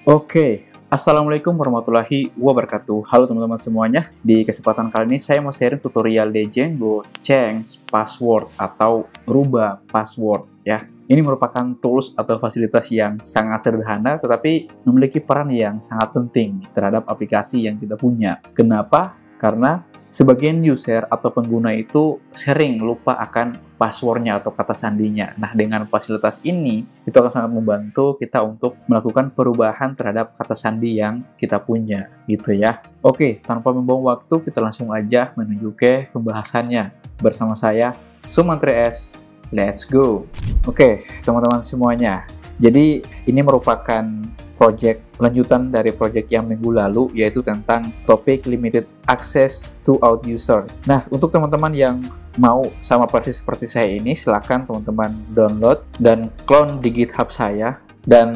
Oke, Assalamualaikum warahmatullahi wabarakatuh. Halo teman-teman semuanya. Di kesempatan kali ini saya mau sharing tutorial Django Change Password atau rubah password ya. Ini merupakan tools atau fasilitas yang sangat sederhana tetapi memiliki peran yang sangat penting terhadap aplikasi yang kita punya. Kenapa? Karena sebagian user atau pengguna itu sering lupa akan passwordnya atau kata sandinya. Nah, dengan fasilitas ini, itu akan sangat membantu kita untuk melakukan perubahan terhadap kata sandi yang kita punya, gitu ya. Oke, tanpa membuang waktu, kita langsung aja menuju ke pembahasannya. Bersama saya, Sumantri S. Let's go! Oke, teman-teman semuanya. Jadi, ini merupakan project lanjutan dari project yang minggu lalu, yaitu tentang topik limited access to out user. Nah, untuk teman-teman yang mau sama persis seperti saya ini, silakan teman-teman download dan clone di GitHub saya, dan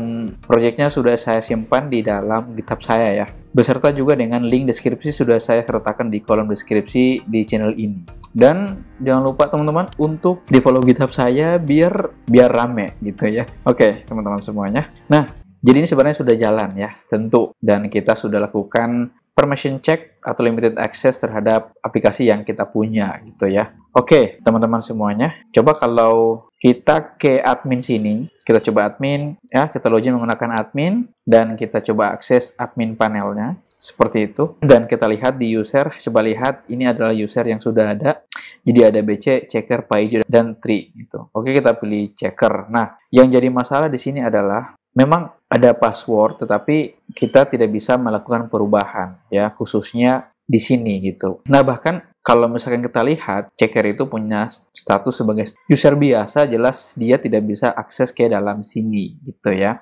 projectnya sudah saya simpan di dalam GitHub saya ya. Beserta juga dengan link deskripsi sudah saya sertakan di kolom deskripsi di channel ini. Dan jangan lupa teman-teman untuk di follow GitHub saya biar rame gitu ya. Oke, teman-teman semuanya. Nah, jadi ini sebenarnya sudah jalan ya, tentu. Dan kita sudah lakukan permission check atau limited access terhadap aplikasi yang kita punya gitu ya. Oke, teman-teman semuanya. Coba kalau kita ke admin sini, kita coba admin ya, kita login menggunakan admin dan kita coba akses admin panelnya seperti itu. Dan kita lihat di user, coba lihat ini adalah user yang sudah ada. Jadi ada BC, checker, paijo, dan tree gitu. Oke, kita pilih checker. Nah, yang jadi masalah di sini adalah memang ada password, tetapi kita tidak bisa melakukan perubahan, ya, khususnya di sini gitu. Nah, bahkan kalau misalkan kita lihat, checker itu punya status sebagai user biasa, jelas dia tidak bisa akses ke dalam sini gitu ya.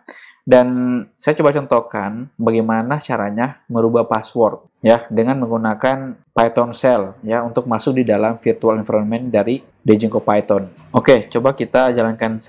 Dan saya coba contohkan bagaimana caranya merubah password ya dengan menggunakan Python shell ya untuk masuk di dalam virtual environment dari Django Python. Oke, coba kita jalankan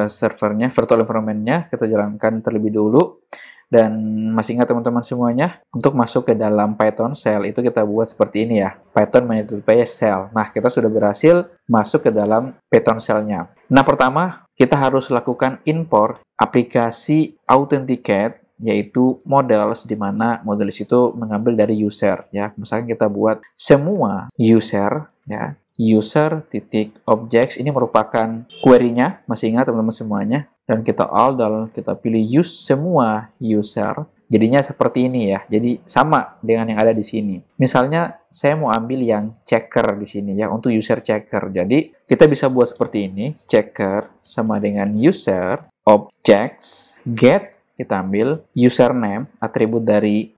servernya, virtual environment-nya kita jalankan terlebih dulu. Dan masih ingat teman-teman semuanya, untuk masuk ke dalam Python shell itu kita buat seperti ini ya, Python -py shell. Nah, kita sudah berhasil masuk ke dalam Python shell-nya. Nah, pertama kita harus lakukan import aplikasi authenticate, yaitu models, di mana models itu mengambil dari user ya. Misalkan kita buat semua user ya, user.objects ini merupakan query-nya, masih ingat teman-teman semuanya, dan kita aldal, kita pilih use semua user, jadinya seperti ini ya. Jadi sama dengan yang ada di sini. Misalnya saya mau ambil yang checker di sini ya, untuk user checker. Jadi kita bisa buat seperti ini, checker sama dengan user objects get, kita ambil username, atribut dari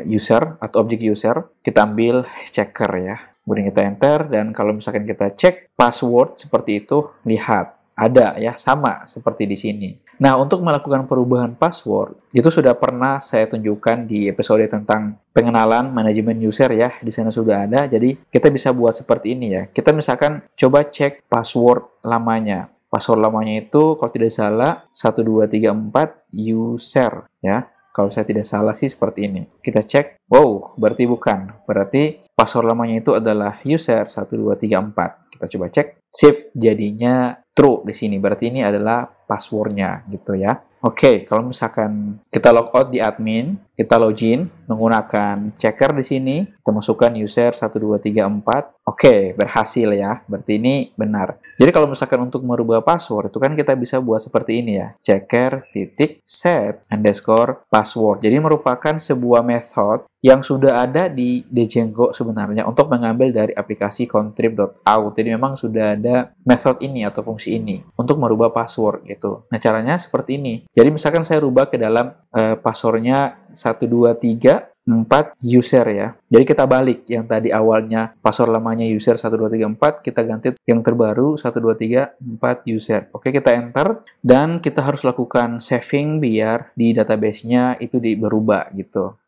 user atau objek user, kita ambil checker ya. Kemudian kita enter, dan kalau misalkan kita cek password seperti itu, lihat ada ya, sama seperti di sini. Nah, untuk melakukan perubahan password, itu sudah pernah saya tunjukkan di episode tentang pengenalan manajemen user ya. Di sana sudah ada, jadi kita bisa buat seperti ini ya. Kita misalkan coba cek password lamanya. Password lamanya itu kalau tidak salah 1234 user ya. Kalau saya tidak salah sih seperti ini. Kita cek, wow, berarti bukan. Berarti password lamanya itu adalah user 1234. Kita coba cek, sip, jadinya true di sini. Berarti ini adalah passwordnya gitu ya. Oke, kalau misalkan kita logout di admin, kita login menggunakan checker di sini, kita masukkan user 1234. Oke, berhasil ya. Berarti ini benar. Jadi kalau misalkan untuk merubah password itu kan kita bisa buat seperti ini ya. Checker set underscore password. Jadi merupakan sebuah method yang sudah ada di Django sebenarnya untuk mengambil dari aplikasi contrib.out. Jadi memang sudah ada method ini atau fungsi ini untuk merubah password gitu. Nah, caranya seperti ini. Jadi misalkan saya rubah ke dalam passwordnya 1234 user ya. Jadi kita balik yang tadi awalnya password lamanya user 1234, kita ganti yang terbaru 1234 user. Oke, kita enter dan kita harus lakukan saving biar di database-nya itu berubah gitu.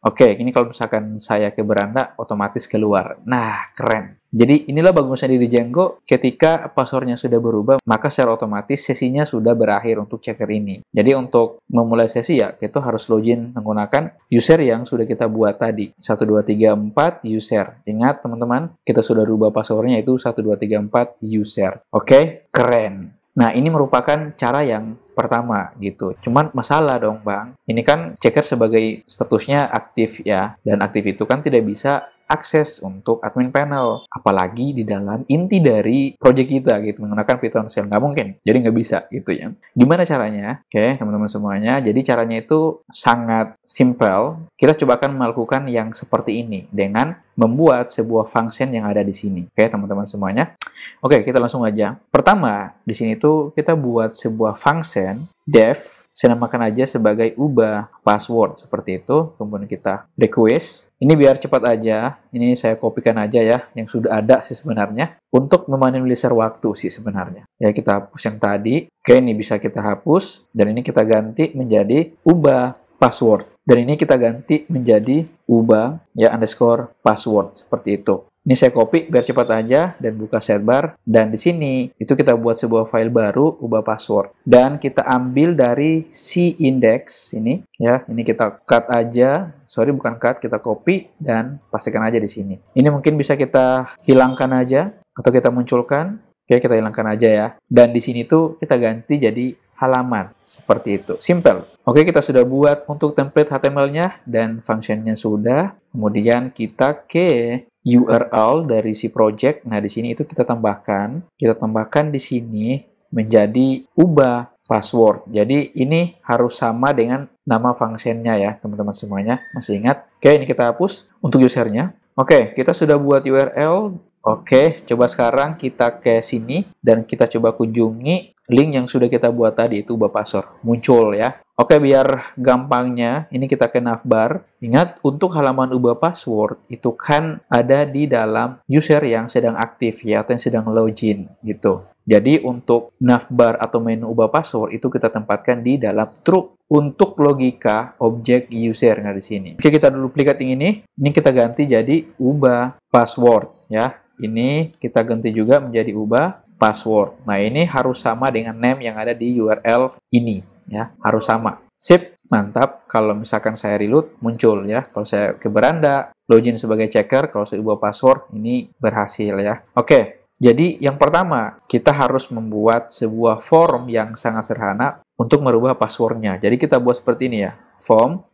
Oke, ini kalau misalkan saya ke beranda otomatis keluar. Nah, keren. Jadi inilah bagusnya di Django, ketika passwordnya sudah berubah, maka secara otomatis sesinya sudah berakhir untuk checker ini. Jadi untuk memulai sesi ya, kita harus login menggunakan user yang sudah kita buat tadi, 1234 user. Ingat teman-teman, kita sudah rubah passwordnya itu 1234 user. Oke, keren. Nah, ini merupakan cara yang pertama gitu. Cuman masalah dong Bang, ini kan checker sebagai statusnya aktif ya, dan aktif itu kan tidak bisa akses untuk admin panel, apalagi di dalam inti dari project kita gitu, menggunakan Python shell. Nggak mungkin, jadi nggak bisa gitu ya. Gimana caranya? Oke, teman-teman semuanya, jadi caranya itu sangat simple. Kita coba akan melakukan yang seperti ini dengan membuat sebuah function yang ada di sini. Oke, teman-teman semuanya. Oke, kita langsung aja. Pertama, di sini tuh kita buat sebuah function def, saya namakan aja sebagai ubah password seperti itu. Kemudian kita request. Ini biar cepat aja. Ini saya kopikan aja ya, yang sudah ada sih sebenarnya. Untuk meminimalisir waktu sih sebenarnya. Ya, kita hapus yang tadi. Oke, ini bisa kita hapus. Dan ini kita ganti menjadi ubah password. Dan ini kita ganti menjadi ubah ya underscore password seperti itu. Ini saya copy biar cepat aja dan buka sidebar. Dan di sini itu kita buat sebuah file baru ubah password. Dan kita ambil dari si index ini ya. Ini kita cut aja. Sorry bukan cut, kita copy dan pastikan aja di sini. Ini mungkin bisa kita hilangkan aja atau kita munculkan. Oke, kita hilangkan aja ya. Dan di sini tuh kita ganti jadi halaman seperti itu. Simple. Oke, kita sudah buat untuk template HTML-nya dan functionnya sudah. Kemudian kita ke URL dari si project. Nah, di sini itu kita tambahkan. Kita tambahkan di sini menjadi ubah password. Jadi ini harus sama dengan nama functionnya ya, teman-teman semuanya. Masih ingat? Oke, ini kita hapus untuk usernya. Oke, kita sudah buat URL. Oke, coba sekarang kita ke sini dan kita coba kunjungi link yang sudah kita buat tadi, itu ubah password. Muncul ya. Oke, biar gampangnya, ini kita ke navbar. Ingat, untuk halaman ubah password, itu kan ada di dalam user yang sedang aktif ya, atau yang sedang login gitu. Jadi, untuk navbar atau menu ubah password, itu kita tempatkan di dalam true. Untuk logika objek user yang ada di sini. Oke, kita duplikat yang ini kita ganti jadi ubah password ya. Ini kita ganti juga menjadi ubah password. Nah, ini harus sama dengan name yang ada di URL ini ya, harus sama. Sip, mantap. Kalau misalkan saya reload muncul ya. Kalau saya ke beranda, login sebagai checker, kalau saya ubah password ini berhasil ya. Oke. Jadi, yang pertama, kita harus membuat sebuah form yang sangat sederhana untuk merubah passwordnya. Jadi, kita buat seperti ini ya. Form, _,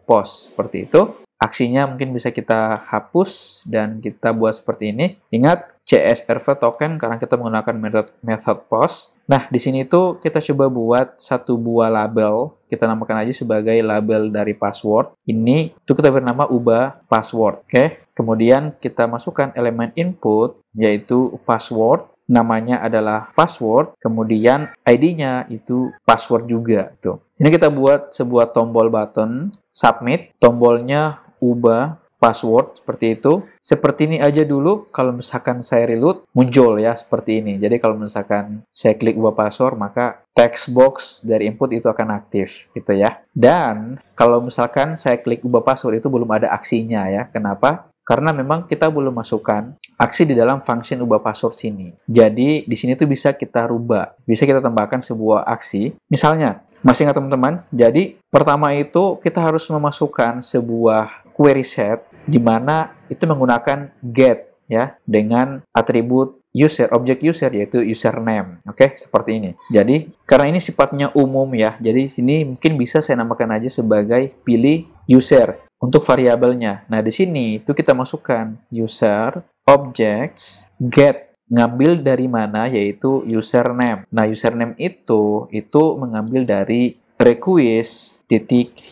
post. Seperti itu. Aksinya mungkin bisa kita hapus dan kita buat seperti ini. Ingat, CSRV token karena kita menggunakan method post. Nah, di sini tuh kita coba buat satu buah label. Kita namakan aja sebagai label dari password. Ini tuh kita bernama ubah password. Oke. Kemudian kita masukkan elemen input yaitu password. Namanya adalah password, kemudian ID-nya itu password juga. Tuh. Ini kita buat sebuah tombol button, submit, tombolnya ubah password, seperti itu. Seperti ini aja dulu, kalau misalkan saya reload, muncul ya, seperti ini. Jadi kalau misalkan saya klik ubah password, maka text box dari input itu akan aktif, gitu ya. Dan kalau misalkan saya klik ubah password, itu belum ada aksinya ya. Kenapa? Karena memang kita belum masukkan aksi di dalam function ubah password sini. Jadi, di sini tuh bisa kita rubah. Bisa kita tambahkan sebuah aksi. Misalnya, masih ingat teman-teman? Jadi, pertama itu kita harus memasukkan sebuah query set di mana itu menggunakan get ya dengan atribut user, objek user yaitu username. Oke, seperti ini. Jadi, karena ini sifatnya umum ya. Jadi, sini mungkin bisa saya namakan aja sebagai pilih user. Untuk variabelnya. Nah, di sini itu kita masukkan user, objects, get. Ngambil dari mana? Yaitu username. Nah, username itu mengambil dari request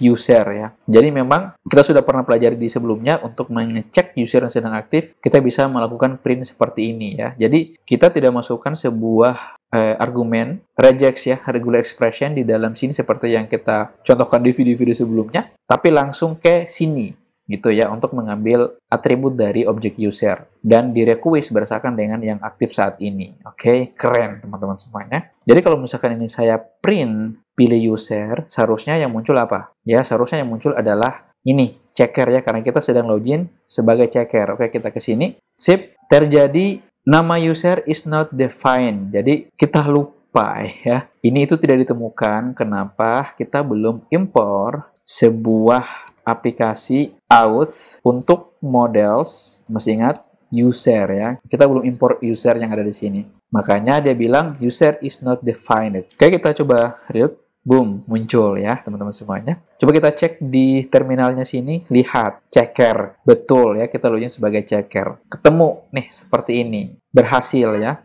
.user ya. Jadi memang kita sudah pernah pelajari di sebelumnya untuk mengecek user yang sedang aktif, kita bisa melakukan print seperti ini ya. Jadi kita tidak masukkan sebuah argumen regex ya, regular expression di dalam sini seperti yang kita contohkan di video-video sebelumnya, tapi langsung ke sini gitu ya untuk mengambil atribut dari objek user dan di request berdasarkan dengan yang aktif saat ini. Oke, keren teman-teman semuanya. Jadi kalau misalkan ini saya print pilih user, seharusnya yang muncul apa? Ya, seharusnya yang muncul adalah ini, checker ya, karena kita sedang login sebagai checker. Oke, kita ke sini. Sip, terjadi nama user is not defined. Jadi kita lupa ya. Ini itu tidak ditemukan. Kenapa? Kita belum import sebuah aplikasi auth untuk models. Masih ingat? user ya. Kita belum import user yang ada di sini. Makanya dia bilang user is not defined. Oke, kita coba read. Boom, muncul ya teman-teman semuanya. Coba kita cek di terminalnya sini, lihat, checker. Betul ya, kita login sebagai checker. Ketemu nih seperti ini, berhasil ya.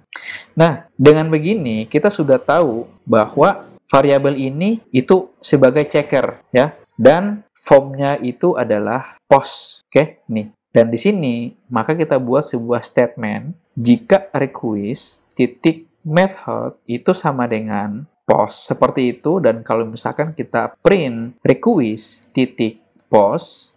Nah, dengan begini kita sudah tahu bahwa variabel ini itu sebagai checker ya. Dan formnya itu adalah post. Oke, nih. Dan di sini, maka kita buat sebuah statement jika request titik method itu sama dengan post seperti itu, dan kalau misalkan kita print request titik post,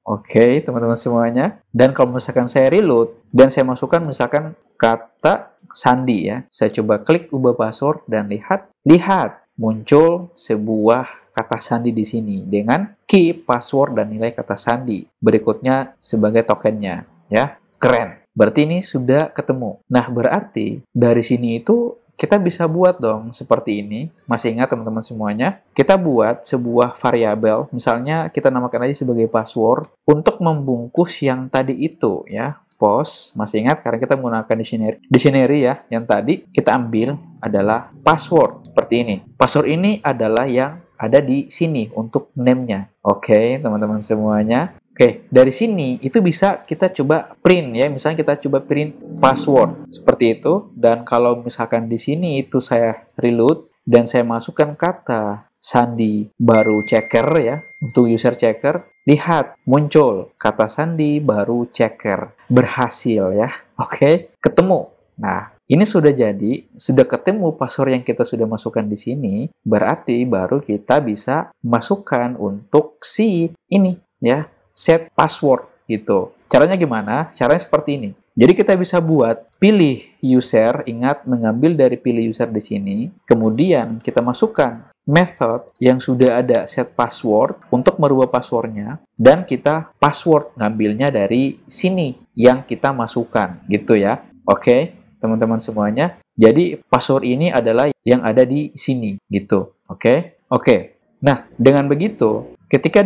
oke teman-teman semuanya, dan kalau misalkan saya reload dan saya masukkan misalkan kata sandi ya, saya coba klik ubah password dan lihat muncul sebuah kata sandi di sini dengan key, password, dan nilai kata sandi berikutnya sebagai tokennya ya. Keren, berarti ini sudah ketemu. Nah, berarti dari sini itu kita bisa buat dong seperti ini. Masih ingat teman-teman semuanya? Kita buat sebuah variabel, misalnya kita namakan aja sebagai password, untuk membungkus yang tadi itu ya, post. Masih ingat karena kita menggunakan dictionary ya, yang tadi kita ambil adalah password seperti ini. Password ini adalah yang ada di sini untuk name-nya. Oke, teman-teman semuanya. Oke, dari sini itu bisa kita coba print ya. Misalnya kita coba print password seperti itu, dan kalau misalkan di sini itu saya reload dan saya masukkan kata sandi baru checker ya untuk user checker, lihat muncul kata sandi baru checker. Berhasil ya. Oke, ketemu. Nah, ini sudah jadi, sudah ketemu password yang kita sudah masukkan di sini, berarti baru kita bisa masukkan untuk si ini ya, set password gitu. Caranya gimana? Caranya seperti ini. Jadi kita bisa buat pilih user, ingat mengambil dari pilih user di sini, kemudian kita masukkan method yang sudah ada set password untuk merubah passwordnya, dan kita password ngambilnya dari sini yang kita masukkan gitu ya. Oke, teman-teman semuanya. Jadi password ini adalah yang ada di sini gitu. Oke. Nah, dengan begitu ketika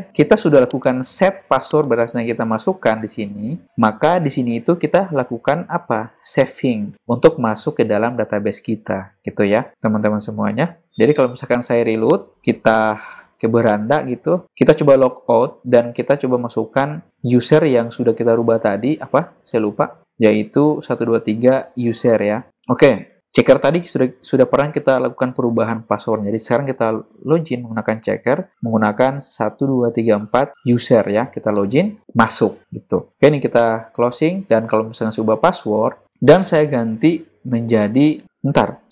kita sudah lakukan set password berdasarkan yang kita masukkan di sini, maka di sini itu kita lakukan apa? Saving untuk masuk ke dalam database kita, gitu ya, teman-teman semuanya. Jadi kalau misalkan saya reload, kita ke beranda gitu, kita coba logout dan kita coba masukkan user yang sudah kita rubah tadi, apa? Saya lupa, yaitu 123 user ya. Oke. Checker tadi sudah pernah kita lakukan perubahan passwordnya. Jadi sekarang kita login menggunakan checker, menggunakan 1234 user ya. Kita login, masuk gitu. Oke, ini kita closing, dan kalau misalnya saya ubah password dan saya ganti menjadi,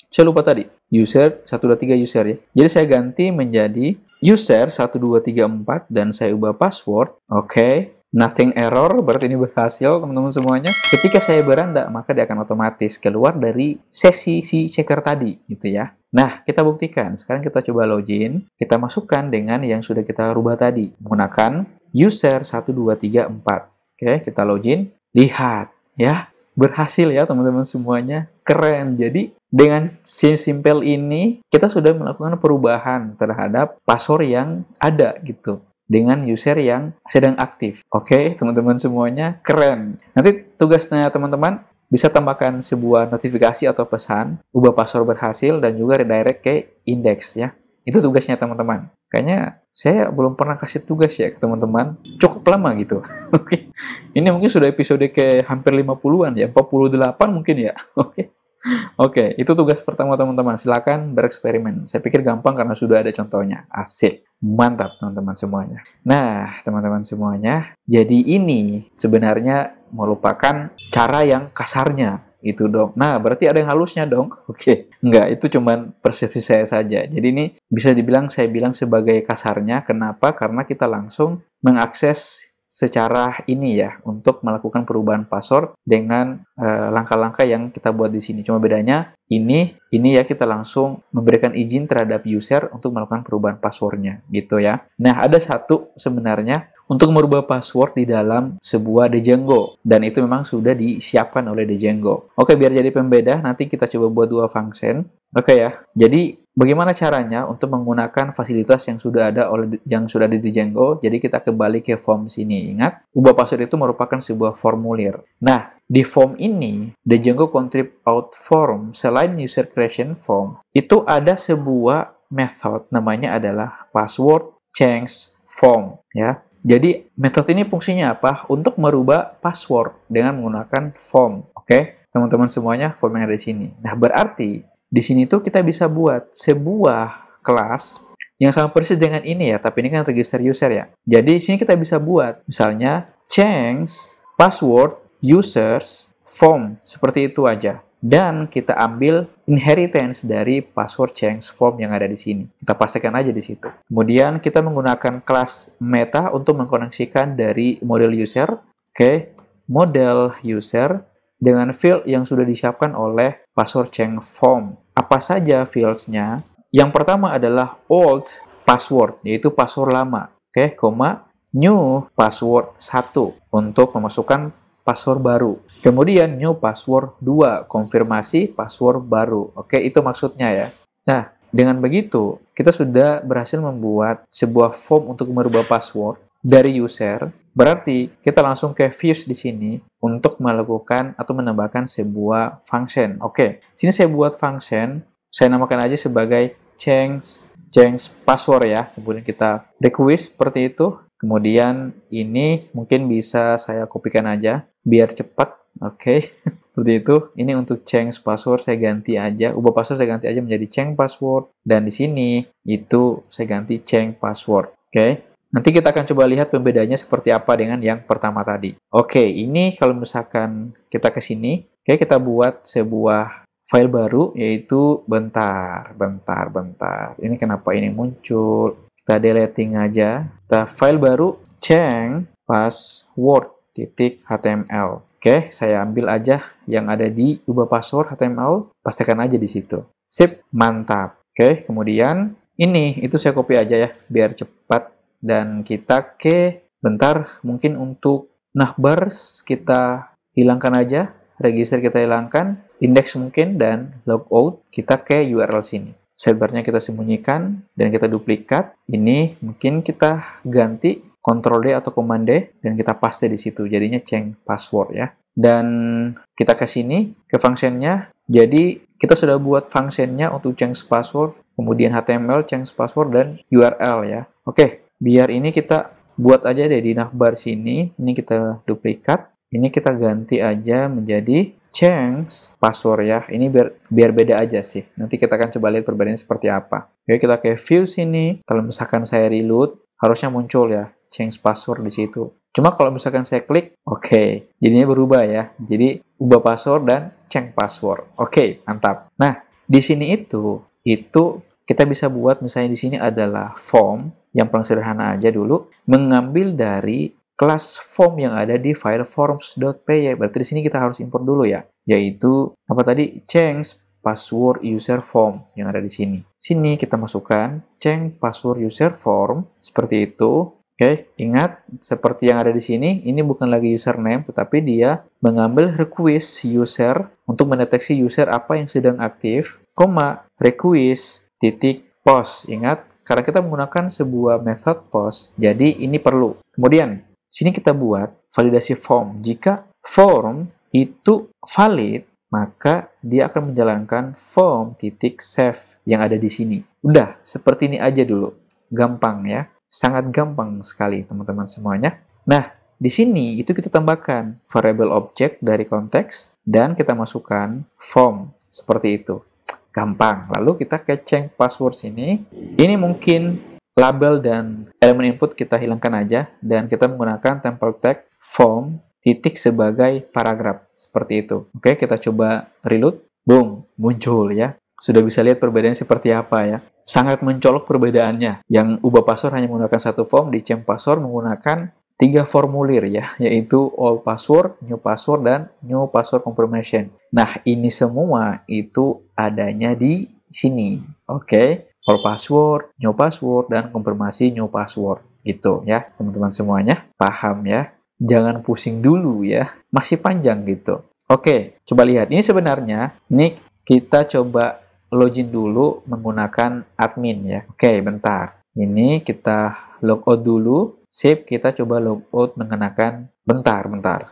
saya lupa tadi, user 123 user ya. Jadi saya ganti menjadi user 1234 dan saya ubah password. Oke. Nothing error, berarti ini berhasil teman-teman semuanya. Ketika saya beranda, maka dia akan otomatis keluar dari sesi si checker tadi gitu ya. Nah, kita buktikan. Sekarang kita coba login, kita masukkan dengan yang sudah kita rubah tadi menggunakan user 1234. Oke, kita login, lihat ya. Berhasil ya teman-teman semuanya. Keren. Jadi dengan simple ini kita sudah melakukan perubahan terhadap password yang ada gitu dengan user yang sedang aktif. Oke, teman-teman semuanya, keren. Nanti tugasnya teman-teman bisa tambahkan sebuah notifikasi atau pesan, ubah password berhasil, dan juga redirect ke index ya. Itu tugasnya teman-teman. Kayaknya saya belum pernah kasih tugas ya ke teman-teman. Cukup lama gitu. Oke. Ini mungkin sudah episode ke hampir 50-an ya, 48 mungkin ya. Oke, itu tugas pertama teman-teman. Silakan bereksperimen. Saya pikir gampang karena sudah ada contohnya. Asik. Mantap teman-teman semuanya. Nah, teman-teman semuanya, jadi ini sebenarnya merupakan cara yang kasarnya itu dong. Nah, berarti ada yang halusnya dong. Oke. Enggak, itu cuman persepsi saya saja. Jadi ini bisa dibilang saya bilang sebagai kasarnya. Kenapa? Karena kita langsung mengakses secara ini ya, untuk melakukan perubahan password dengan langkah-langkah yang kita buat di sini. Cuma bedanya ini ya kita langsung memberikan izin terhadap user untuk melakukan perubahan passwordnya gitu ya. Nah, ada satu sebenarnya untuk merubah password di dalam sebuah Django, dan itu memang sudah disiapkan oleh Django. Oke, biar jadi pembeda, nanti kita coba buat dua function. Oke ya. Jadi bagaimana caranya untuk menggunakan fasilitas yang sudah ada di Django? Jadi kita kembali ke form sini. Ingat, ubah password itu merupakan sebuah formulir. Nah, di form ini, Django contrib out form selain user creation form, itu ada sebuah method namanya adalah password change form ya. Jadi metode ini fungsinya apa? Untuk merubah password dengan menggunakan form. Oke, teman-teman semuanya, form yang ada di sini. Nah, berarti di sini tuh kita bisa buat sebuah kelas yang sama persis dengan ini ya, tapi ini kan register user ya. Jadi di sini kita bisa buat misalnya change password users form, seperti itu aja. Dan kita ambil inheritance dari password change form yang ada di sini. Kita pastikan aja di situ. Kemudian kita menggunakan kelas meta untuk mengkoneksikan dari model user. Oke, model user dengan field yang sudah disiapkan oleh password change form. Apa saja fields-nya? Yang pertama adalah old password, yaitu password lama. Oke, koma, new password 1 untuk memasukkan password baru. Kemudian new password 2, konfirmasi password baru. Oke, itu maksudnya ya. Nah, dengan begitu, kita sudah berhasil membuat sebuah form untuk merubah password dari user. Berarti kita langsung ke views di sini untuk melakukan atau menambahkan sebuah function. Oke, sini saya buat function, saya namakan aja sebagai change password ya. Kemudian kita request seperti itu. Kemudian ini mungkin bisa saya kopikan aja biar cepat. Oke, seperti itu. Ini untuk change password saya ganti aja. Ubah password saya ganti aja menjadi change password. Dan di sini itu saya ganti change password. Oke. Nanti kita akan coba lihat pembedanya seperti apa dengan yang pertama tadi. Oke, ini kalau misalkan kita ke sini, oke, kita buat sebuah file baru, yaitu bentar. Ini kenapa ini muncul? Kita deleting aja. Kita file baru, change password.html. Oke, saya ambil aja yang ada di ubah password HTML, pastikan aja di situ. Sip, mantap. Oke, kemudian ini, itu saya copy aja ya, biar cepat. Dan kita ke, bentar, mungkin untuk navbars kita hilangkan aja, register kita hilangkan, index mungkin, dan logout, kita ke URL sini. Sidebarnya kita sembunyikan, dan kita duplikat. Ini mungkin kita ganti, Ctrl D atau Command D, dan kita paste di situ. Jadinya change password ya. Dan kita ke sini, ke functionnya. Jadi, kita sudah buat functionnya untuk change password, kemudian HTML, change password, dan URL ya. Oke. Biar ini kita buat aja deh di navbar sini. Ini kita duplikat. Ini kita ganti aja menjadi change password ya. Ini biar beda aja sih. Nanti kita akan coba lihat perbedaannya seperti apa. Oke, kita ke view sini. Kalau misalkan saya reload, harusnya muncul ya change password di situ. Cuma kalau misalkan saya klik, oke, jadinya berubah ya. Jadi ubah password dan change password. Oke, mantap. Nah, di sini itu kita bisa buat misalnya di sini adalah form. Yang paling sederhana aja dulu, mengambil dari kelas form yang ada di file forms.py. Berarti di sini kita harus import dulu ya, yaitu apa tadi? Change password user form yang ada di sini. Sini kita masukkan change password user form seperti itu. Oke, ingat seperti yang ada di sini, ini bukan lagi username, tetapi dia mengambil request user untuk mendeteksi user apa yang sedang aktif, request titik post. Ingat, karena kita menggunakan sebuah method post, jadi ini perlu. Kemudian, sini kita buat validasi form. Jika form itu valid, maka dia akan menjalankan form.save yang ada di sini. Udah, seperti ini aja dulu. Gampang ya. Sangat gampang sekali, teman-teman semuanya. Nah, di sini itu kita tambahkan variable object dari konteks, dan kita masukkan form. Seperti itu. Gampang. Lalu kita ke change password sini. Ini mungkin label dan elemen input kita hilangkan aja, dan kita menggunakan template tag form titik sebagai paragraf. Seperti itu. Oke, kita coba reload. Boom, muncul ya. Sudah bisa lihat perbedaannya seperti apa ya. Sangat mencolok perbedaannya. Yang ubah password hanya menggunakan satu form, di change password menggunakan 3 formulir ya, yaitu all password, new password, dan new password confirmation. Nah, ini semua itu adanya di sini. Oke, all password, new password, dan konfirmasi new password. Gitu ya, teman-teman semuanya. Paham ya? Jangan pusing dulu ya. Masih panjang gitu. Oke, coba lihat. Ini sebenarnya, ini kita coba login dulu menggunakan admin ya. Oke, bentar. Ini kita logout dulu. Sip, kita coba logout menggunakan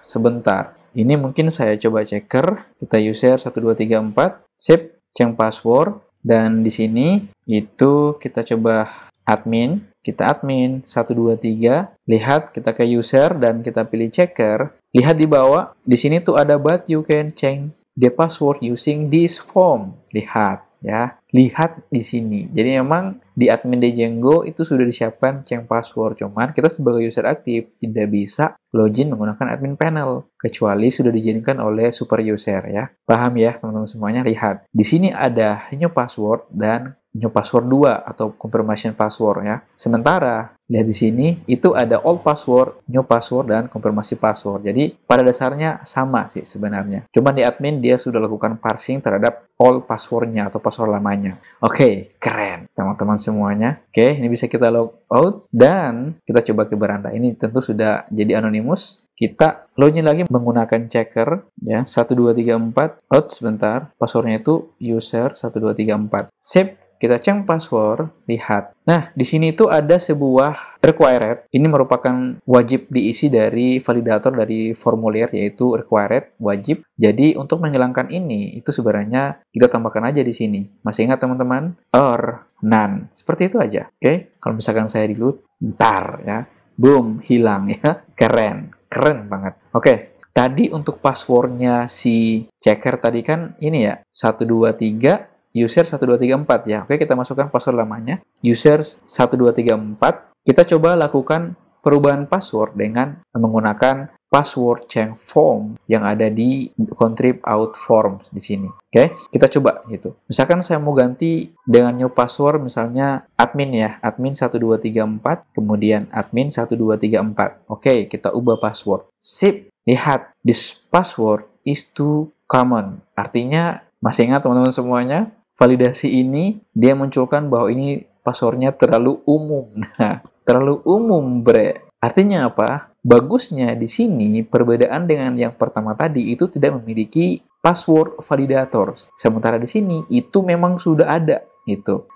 sebentar. Ini mungkin saya coba checker. Kita user 1234. Sip, change password. Dan di sini itu kita coba admin. Kita admin 123. Lihat, kita ke user dan kita pilih checker. Lihat di bawah, di sini tuh ada but you can change the password using this form. Lihat ya, lihat di sini. Jadi memang di admin Django itu sudah disiapkan change password. Cuman kita sebagai user aktif tidak bisa login menggunakan admin panel kecuali sudah diizinkan oleh super user ya. Paham ya teman-teman semuanya? Lihat, di sini ada new password dan new password 2 atau confirmation password ya. Sementara lihat di sini itu ada old password, new password dan konfirmasi password. Jadi pada dasarnya sama sih sebenarnya. Cuma di admin dia sudah lakukan parsing terhadap old passwordnya atau password lamanya. Oke, keren teman-teman semuanya. Oke, ini bisa kita log out dan kita coba ke beranda. Ini tentu sudah jadi anonymous. Kita login lagi menggunakan checker ya 1234 out sebentar. Passwordnya itu user 1234. Sip. Kita change password, lihat. Nah, di sini itu ada sebuah required. Ini merupakan wajib diisi dari validator dari formulir, yaitu required, wajib. Jadi, untuk menghilangkan ini, itu sebenarnya kita tambahkan aja di sini. Masih ingat teman-teman? Or, none. Seperti itu aja. Oke? Kalau misalkan saya reload, bentar ya. Boom, hilang ya. Keren. Keren banget. Oke. Tadi untuk passwordnya si checker tadi kan ini ya, 123 user 1234 ya. Oke, kita masukkan password lamanya. User 1234. Kita coba lakukan perubahan password dengan menggunakan password change form yang ada di contrib out form di sini. Oke, kita coba gitu. Misalkan saya mau ganti dengan new password misalnya admin ya, admin 1234, kemudian admin 1234. Oke, kita ubah password. Sip. Lihat, this password is too common. Artinya, masih ingat teman-teman semuanya? Validasi ini, dia munculkan bahwa ini passwordnya terlalu umum. Nah, terlalu umum, bre. Artinya apa? Bagusnya di sini, perbedaan dengan yang pertama tadi, itu tidak memiliki password validator. Sementara di sini, itu memang sudah ada.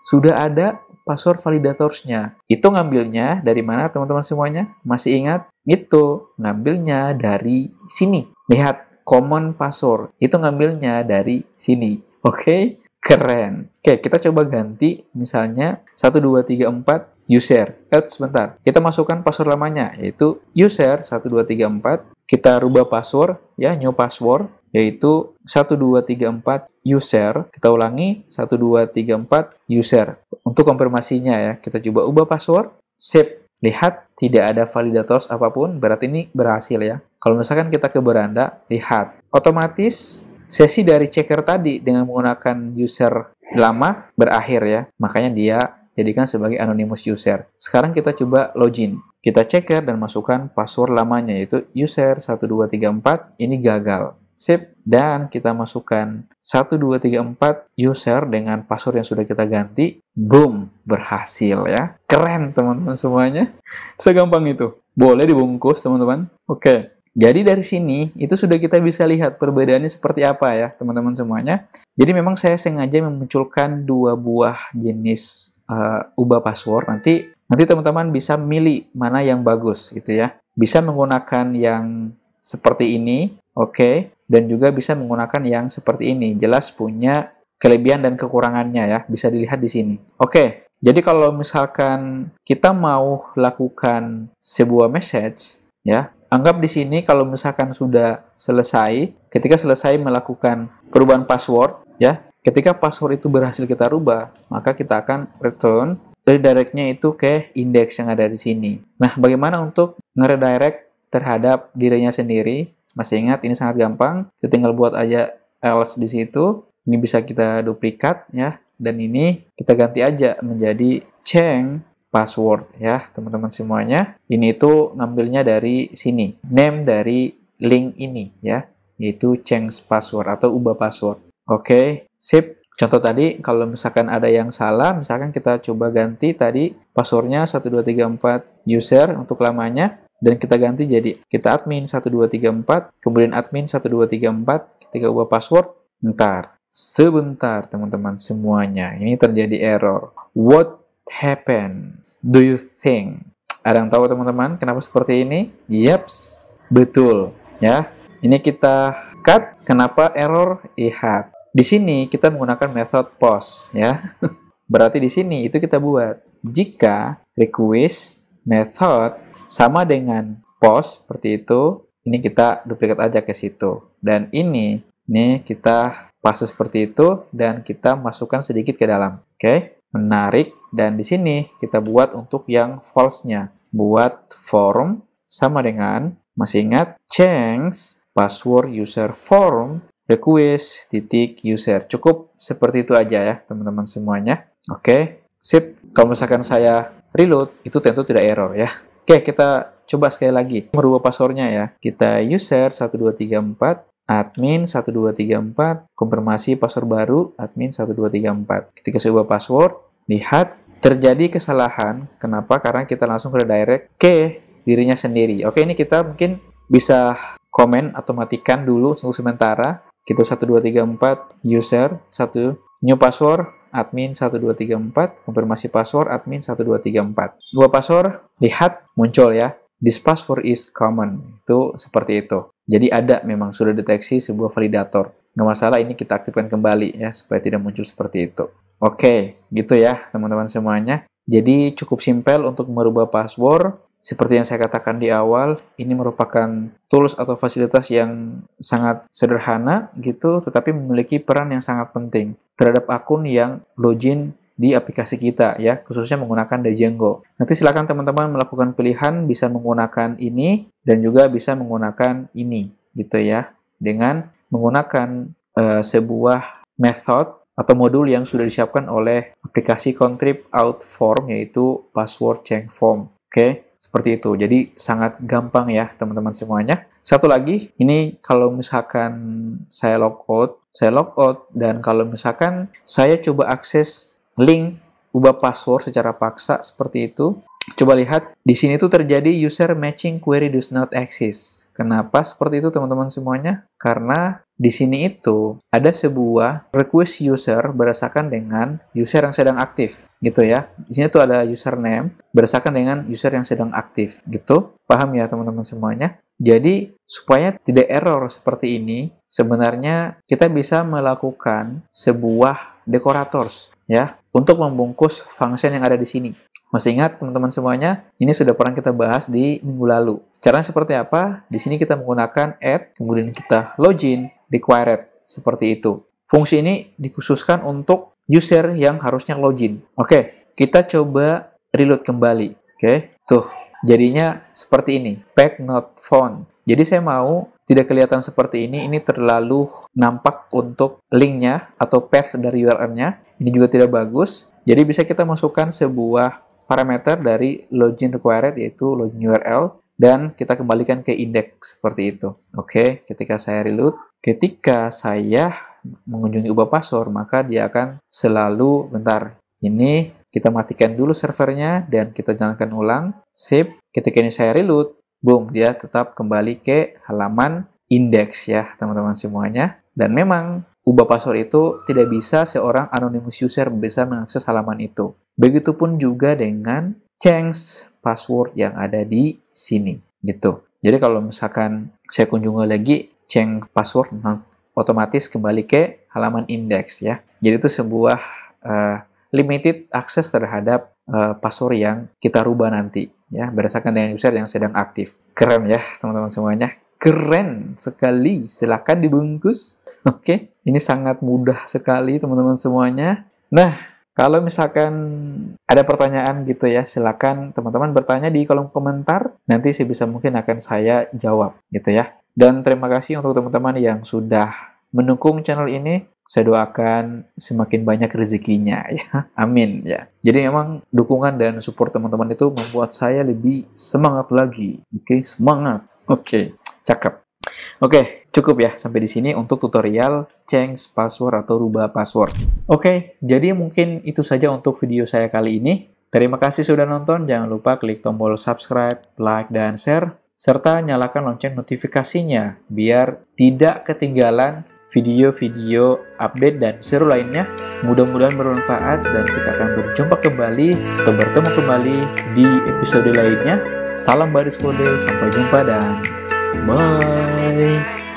Sudah ada password validatorsnya. Itu ngambilnya dari mana, teman-teman semuanya? Masih ingat? Itu ngambilnya dari sini. Lihat, common password. Itu ngambilnya dari sini. Oke? Keren. Oke, kita coba ganti misalnya 1234 user. Sebentar. Kita masukkan password lamanya yaitu user 1234. Kita rubah password ya, new password yaitu 1234 user. Kita ulangi 1234 user. Untuk konfirmasinya ya, kita coba ubah password. Sip. Lihat, tidak ada validator apapun, berarti ini berhasil ya. Kalau misalkan kita ke beranda, lihat, otomatis sesi dari checker tadi dengan menggunakan user lama berakhir ya. Makanya dia jadikan sebagai anonymous user. Sekarang kita coba login. Kita checker dan masukkan password lamanya yaitu user 1234. Ini gagal. Sip. Dan kita masukkan 1234 user dengan password yang sudah kita ganti. Boom. Berhasil ya. Keren teman-teman semuanya. Segampang itu. Boleh dibungkus teman-teman. Oke. Jadi dari sini, itu sudah kita bisa lihat perbedaannya seperti apa ya, teman-teman semuanya. Jadi memang saya sengaja memunculkan dua buah jenis ubah password. Nanti teman-teman bisa milih mana yang bagus gitu ya. Bisa menggunakan yang seperti ini, oke. Dan juga bisa menggunakan yang seperti ini. Jelas punya kelebihan dan kekurangannya ya, bisa dilihat di sini. Oke, jadi kalau misalkan kita mau lakukan sebuah message, ya, anggap di sini kalau misalkan sudah selesai, ketika selesai melakukan perubahan password, ya, ketika password itu berhasil kita rubah, maka kita akan return redirectnya itu ke index yang ada di sini. Nah, bagaimana untuk ngeredirect terhadap dirinya sendiri? Masih ingat, ini sangat gampang. Kita tinggal buat aja else di situ. Ini bisa kita duplikat ya, dan ini kita ganti aja menjadi change password ya, teman-teman semuanya. Ini itu ngambilnya dari sini, name dari link ini ya, yaitu change password atau ubah password. Oke, sip. Contoh tadi, kalau misalkan ada yang salah, misalkan kita coba ganti tadi passwordnya 1234 user untuk lamanya, dan kita ganti jadi kita admin 1234, kemudian admin 1234, ketika ubah password, bentar. Sebentar teman-teman semuanya, ini terjadi error. What happened? Do you think? Ada yang tahu teman-teman kenapa seperti ini? Yaps, betul ya. Ini kita cut. Kenapa error? Lihat. Di sini kita menggunakan method post ya. Berarti di sini itu kita buat jika request method sama dengan post seperti itu, ini kita duplikat aja ke situ. Dan ini kita paste seperti itu dan kita masukkan sedikit ke dalam. Oke, menarik. Dan di sini kita buat untuk yang false-nya. Buat form sama dengan, masih ingat, change password user form request titik user. Cukup seperti itu aja ya teman-teman semuanya. Oke, sip. Kalau misalkan saya reload, itu tentu tidak error ya. Oke, kita coba sekali lagi. Merubah passwordnya ya. Kita user 1234, admin 1234, konfirmasi password baru, admin 1234. Ketika saya ubah password, lihat terjadi kesalahan. Kenapa? Karena kita langsung redirect ke dirinya sendiri. Oke, ini kita mungkin bisa komen atau matikan dulu untuk sementara. Kita 1234 user 1 new password admin 1234, konfirmasi password admin 1234. Dua password, lihat muncul ya. This password is common. Itu seperti itu. Jadi ada memang sudah deteksi sebuah validator. Nggak masalah, ini kita aktifkan kembali ya supaya tidak muncul seperti itu. Oke, gitu ya teman-teman semuanya. Jadi cukup simpel untuk merubah password. Seperti yang saya katakan di awal, ini merupakan tools atau fasilitas yang sangat sederhana gitu, tetapi memiliki peran yang sangat penting terhadap akun yang login di aplikasi kita ya, khususnya menggunakan Django. Nanti silakan teman-teman melakukan pilihan, bisa menggunakan ini dan juga bisa menggunakan ini gitu ya, dengan menggunakan sebuah method atau modul yang sudah disiapkan oleh aplikasi Contrib Auth Form, yaitu password change form. Oke. Seperti itu. Jadi sangat gampang ya teman-teman semuanya. Satu lagi, ini kalau misalkan saya logout dan kalau misalkan saya coba akses link ubah password secara paksa seperti itu. Coba lihat, di sini tuh terjadi user matching query does not exist. Kenapa seperti itu teman-teman semuanya? Karena di sini itu ada sebuah request user berdasarkan dengan user yang sedang aktif, gitu ya. Di sini tuh ada username berdasarkan dengan user yang sedang aktif, gitu. Paham ya teman-teman semuanya? Jadi supaya tidak error seperti ini, sebenarnya kita bisa melakukan sebuah decorators ya untuk membungkus function yang ada di sini. Masih ingat teman-teman semuanya? Ini sudah pernah kita bahas di minggu lalu. Caranya seperti apa? Di sini kita menggunakan add, kemudian kita login, required, seperti itu. Fungsi ini dikhususkan untuk user yang harusnya login. Oke, kita coba reload kembali. Oke, tuh, jadinya seperti ini, path not found. Jadi saya mau tidak kelihatan seperti ini terlalu nampak untuk linknya atau path dari URL-nya. Ini juga tidak bagus. Jadi bisa kita masukkan sebuah parameter dari login required, yaitu login URL, dan kita kembalikan ke index seperti itu. Oke, ketika saya reload, ketika saya mengunjungi ubah password, maka dia akan selalu, bentar, ini kita matikan dulu servernya dan kita jalankan ulang, sip. Ketika ini saya reload, boom, dia tetap kembali ke halaman index ya teman-teman semuanya. Dan memang ubah password itu tidak bisa seorang anonymous user bisa mengakses halaman itu. Begitupun juga dengan change password yang ada di sini, gitu. Jadi kalau misalkan saya kunjungi lagi change password, otomatis kembali ke halaman index ya. Jadi itu sebuah limited access terhadap password yang kita rubah nanti ya, berdasarkan dengan user yang sedang aktif. Keren ya teman-teman semuanya. Keren sekali, silakan dibungkus. Oke, ini sangat mudah sekali teman-teman semuanya. Nah, kalau misalkan ada pertanyaan gitu ya, silakan teman-teman bertanya di kolom komentar. Nanti sebisa mungkin akan saya jawab gitu ya. Dan terima kasih untuk teman-teman yang sudah mendukung channel ini. Saya doakan semakin banyak rezekinya ya. Amin ya. Jadi memang dukungan dan support teman-teman itu membuat saya lebih semangat lagi. Oke, semangat. Oke. Cakep. Oke, cukup ya sampai di sini untuk tutorial change password atau rubah password. Oke, jadi mungkin itu saja untuk video saya kali ini. Terima kasih sudah nonton. Jangan lupa klik tombol subscribe, like, dan share. Serta nyalakan lonceng notifikasinya biar tidak ketinggalan video-video update dan seru lainnya. Mudah-mudahan bermanfaat dan kita akan berjumpa kembali atau bertemu kembali di episode lainnya. Salam baris kode, sampai jumpa dan bye.